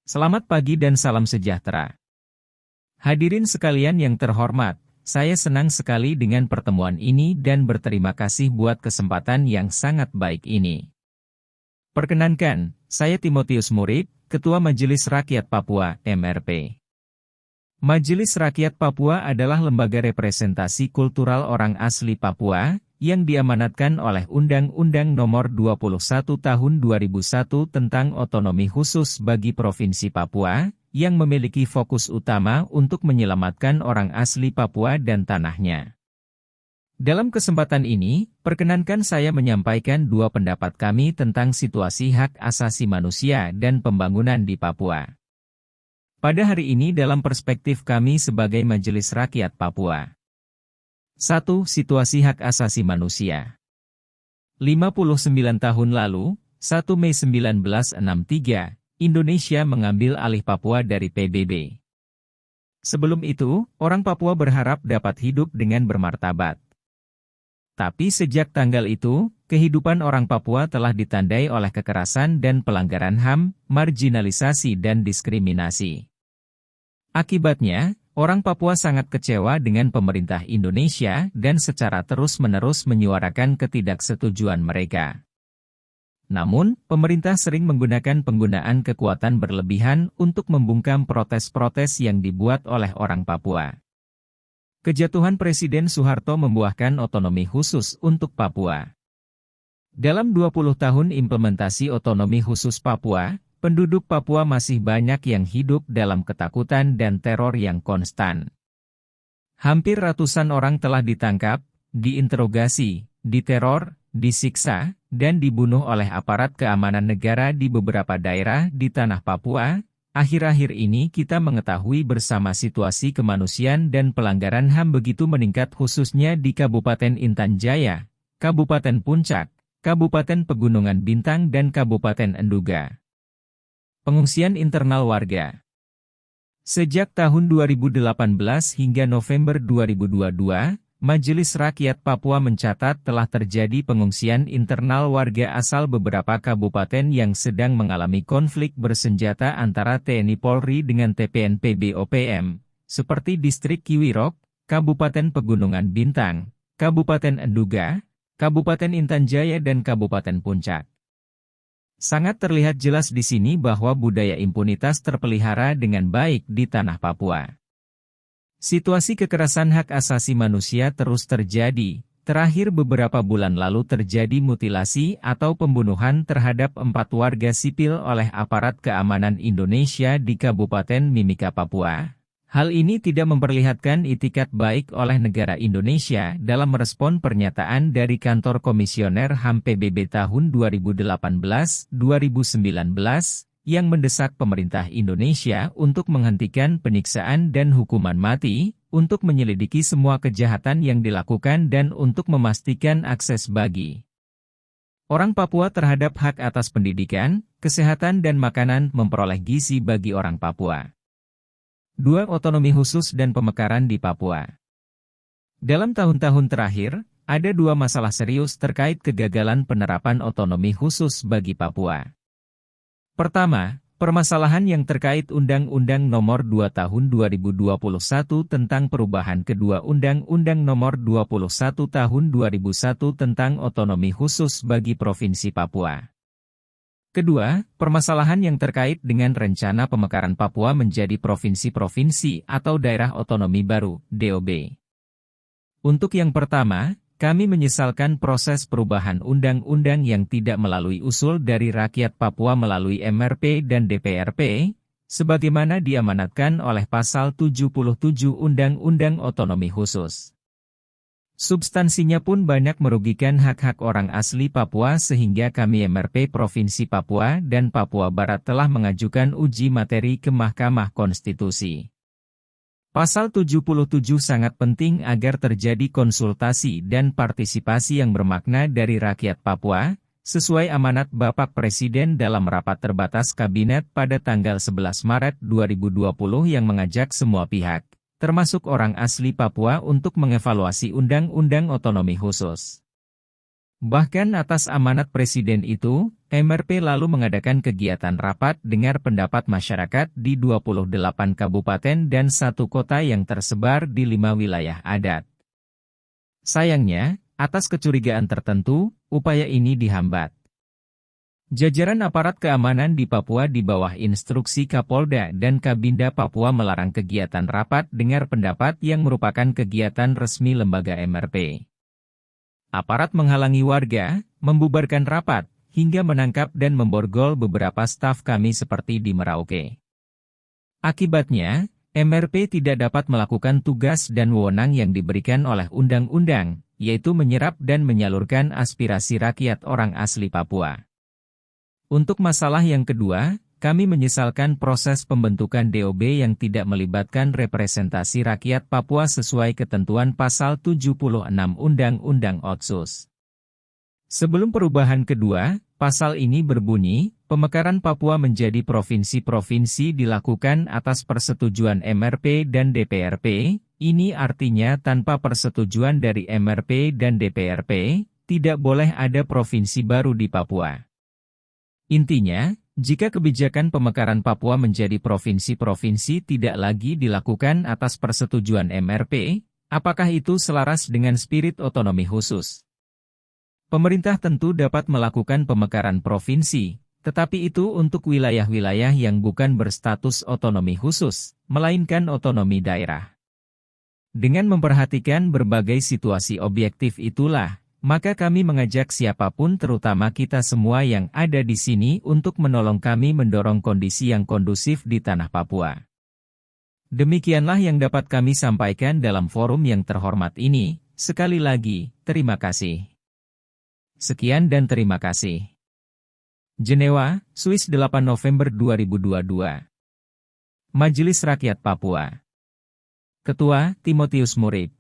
Selamat pagi dan salam sejahtera. Hadirin sekalian yang terhormat, saya senang sekali dengan pertemuan ini dan berterima kasih buat kesempatan yang sangat baik ini. Perkenankan, saya Timotius Murid, Ketua Majelis Rakyat Papua, MRP. Majelis Rakyat Papua adalah lembaga representasi kultural orang asli Papua, yang diamanatkan oleh Undang-Undang Nomor 21 Tahun 2001 tentang Otonomi Khusus bagi Provinsi Papua, yang memiliki fokus utama untuk menyelamatkan orang asli Papua dan tanahnya. Dalam kesempatan ini, perkenankan saya menyampaikan dua pendapat kami tentang situasi hak asasi manusia dan pembangunan di Papua. Pada hari ini dalam perspektif kami sebagai Majelis Rakyat Papua. 1. Situasi hak asasi manusia. 59 tahun lalu, 1 Mei 1963, Indonesia mengambil alih Papua dari PBB. Sebelum itu, orang Papua berharap dapat hidup dengan bermartabat. Tapi sejak tanggal itu, kehidupan orang Papua telah ditandai oleh kekerasan dan pelanggaran HAM, marginalisasi dan diskriminasi. Akibatnya, orang Papua sangat kecewa dengan pemerintah Indonesia dan secara terus-menerus menyuarakan ketidaksetujuan mereka. Namun, pemerintah sering menggunakan penggunaan kekuatan berlebihan untuk membungkam protes-protes yang dibuat oleh orang Papua. Kejatuhan Presiden Soeharto membuahkan otonomi khusus untuk Papua. Dalam 20 tahun implementasi otonomi khusus Papua, penduduk Papua masih banyak yang hidup dalam ketakutan dan teror yang konstan. Hampir ratusan orang telah ditangkap, diinterogasi, diteror, disiksa, dan dibunuh oleh aparat keamanan negara di beberapa daerah di tanah Papua. Akhir-akhir ini kita mengetahui bersama situasi kemanusiaan dan pelanggaran HAM begitu meningkat khususnya di Kabupaten Intan Jaya, Kabupaten Puncak, Kabupaten Pegunungan Bintang dan Kabupaten Enduga. Pengungsian internal warga. Sejak tahun 2018 hingga November 2022, Majelis Rakyat Papua mencatat telah terjadi pengungsian internal warga asal beberapa kabupaten yang sedang mengalami konflik bersenjata antara TNI Polri dengan TPNP BOPM, seperti Distrik Kiwirok, Kabupaten Pegunungan Bintang, Kabupaten Enduga, Kabupaten Intan Jaya dan Kabupaten Puncak. Sangat terlihat jelas di sini bahwa budaya impunitas terpelihara dengan baik di tanah Papua. Situasi kekerasan hak asasi manusia terus terjadi. Terakhir beberapa bulan lalu terjadi mutilasi atau pembunuhan terhadap 4 warga sipil oleh aparat keamanan Indonesia di Kabupaten Mimika, Papua. Hal ini tidak memperlihatkan itikat baik oleh negara Indonesia dalam merespon pernyataan dari Kantor Komisioner HAM PBB tahun 2018-2019, yang mendesak pemerintah Indonesia untuk menghentikan penyiksaan dan hukuman mati, untuk menyelidiki semua kejahatan yang dilakukan dan untuk memastikan akses bagi orang Papua terhadap hak atas pendidikan, kesehatan dan makanan memperoleh gizi bagi orang Papua. 2. Otonomi khusus dan pemekaran di Papua. Dalam tahun-tahun terakhir, ada 2 masalah serius terkait kegagalan penerapan otonomi khusus bagi Papua. Pertama, permasalahan yang terkait Undang-Undang Nomor 2 Tahun 2021 tentang perubahan kedua Undang-Undang Nomor 21 Tahun 2001 tentang otonomi khusus bagi Provinsi Papua. Kedua, permasalahan yang terkait dengan rencana pemekaran Papua menjadi provinsi-provinsi atau daerah otonomi baru, DOB. Untuk yang pertama, kami menyesalkan proses perubahan undang-undang yang tidak melalui usul dari rakyat Papua melalui MRP dan DPRP, sebagaimana diamanatkan oleh Pasal 77 Undang-Undang Otonomi Khusus. Substansinya pun banyak merugikan hak-hak orang asli Papua sehingga kami MRP Provinsi Papua dan Papua Barat telah mengajukan uji materi ke Mahkamah Konstitusi. Pasal 77 sangat penting agar terjadi konsultasi dan partisipasi yang bermakna dari rakyat Papua, sesuai amanat Bapak Presiden dalam rapat terbatas Kabinet pada tanggal 11 Maret 2020 yang mengajak semua pihak, termasuk orang asli Papua untuk mengevaluasi Undang-Undang Otonomi Khusus. Bahkan atas amanat Presiden itu, MRP lalu mengadakan kegiatan rapat dengar pendapat masyarakat di 28 kabupaten dan 1 kota yang tersebar di 5 wilayah adat. Sayangnya, atas kecurigaan tertentu, upaya ini dihambat. Jajaran aparat keamanan di Papua di bawah instruksi Kapolda dan Kabinda Papua melarang kegiatan rapat dengar pendapat yang merupakan kegiatan resmi lembaga MRP. Aparat menghalangi warga, membubarkan rapat, hingga menangkap dan memborgol beberapa staf kami seperti di Merauke. Akibatnya, MRP tidak dapat melakukan tugas dan wewenang yang diberikan oleh undang-undang, yaitu menyerap dan menyalurkan aspirasi rakyat orang asli Papua. Untuk masalah yang kedua, kami menyesalkan proses pembentukan DOB yang tidak melibatkan representasi rakyat Papua sesuai ketentuan pasal 76 Undang-Undang Otsus. Sebelum perubahan kedua, pasal ini berbunyi, pemekaran Papua menjadi provinsi-provinsi dilakukan atas persetujuan MRP dan DPRP, ini artinya tanpa persetujuan dari MRP dan DPRP, tidak boleh ada provinsi baru di Papua. Intinya, jika kebijakan pemekaran Papua menjadi provinsi-provinsi tidak lagi dilakukan atas persetujuan MRP, apakah itu selaras dengan spirit otonomi khusus? Pemerintah tentu dapat melakukan pemekaran provinsi, tetapi itu untuk wilayah-wilayah yang bukan berstatus otonomi khusus, melainkan otonomi daerah. Dengan memperhatikan berbagai situasi objektif itulah, maka kami mengajak siapapun terutama kita semua yang ada di sini untuk menolong kami mendorong kondisi yang kondusif di tanah Papua. Demikianlah yang dapat kami sampaikan dalam forum yang terhormat ini. Sekali lagi, terima kasih. Sekian dan terima kasih. Jenewa, Swiss 8 November 2022. Majelis Rakyat Papua. Ketua, Timotius Murid.